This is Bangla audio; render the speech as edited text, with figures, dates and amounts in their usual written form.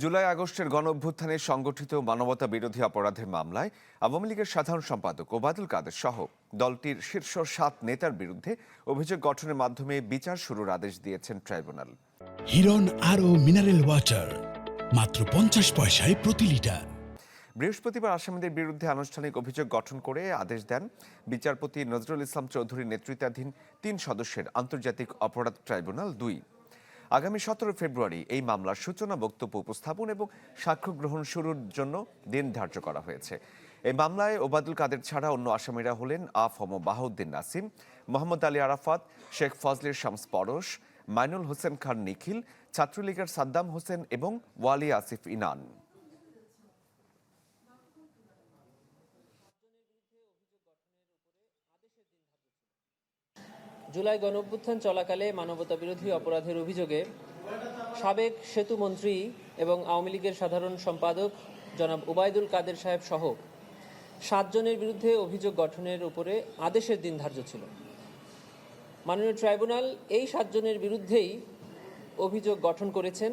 জুলাই আগস্টের গণঅভ্যুত্থানে সংগঠিত মানবতা বিরোধী অপরাধের মামলায় আওয়ামী লীগের সাধারণ সম্পাদক ওবায়দুল কাদের সহ দলটির শীর্ষ 7 নেতার বিরুদ্ধে অভিযোগ গঠনের মাধ্যমে বিচার শুরুর আদেশ দিয়েছেন ট্রাইব্যুনাল। হিরন আরও মিনারেল ওয়াটার মাত্র 50 পয়সায় প্রতি লিটার। বৃহস্পতিবার আসামিদের বিরুদ্ধে আনুষ্ঠানিক অভিযোগ গঠন করে আদেশ দেন বিচারপতি নজরুল ইসলাম চৌধুরীর নেতৃত্বাধীন 3 সদস্যের আন্তর্জাতিক অপরাধ ট্রাইব্যুনাল 2। আগামী 17 ফেব্রুয়ারি এই মামলার সূচনা বক্তব্য উপস্থাপন এবং সাক্ষ্য গ্রহণ শুরুর জন্য দিন ধার্য করা হয়েছে। এই মামলায় ওবায়দুল কাদের ছাড়া অন্য আসামিরা হলেন আফম বাহাউদ্দিন নাসিম, মোহাম্মদ আলী আরাফাত, শেখ ফজলের শামস পরশ, মাইনুল হোসেন খান নিখিল, ছাত্রলীগের সাদ্দাম হোসেন এবং ওয়ালি আসিফ ইনান। জুলাই গণঅভ্যুত্থান চলাকালে মানবতা বিরোধী অপরাধের অভিযোগে সাবেক সেতু মন্ত্রী এবং আওয়ামী লীগের সাধারণ সম্পাদক জনাব ওবায়দুল কাদের সাহেব সহ 7 জনের বিরুদ্ধে অভিযোগ গঠনের উপরে আদেশের দিন ধার্য ছিল। মাননীয় ট্রাইব্যুনাল এই 7 জনের বিরুদ্ধেই অভিযোগ গঠন করেছেন।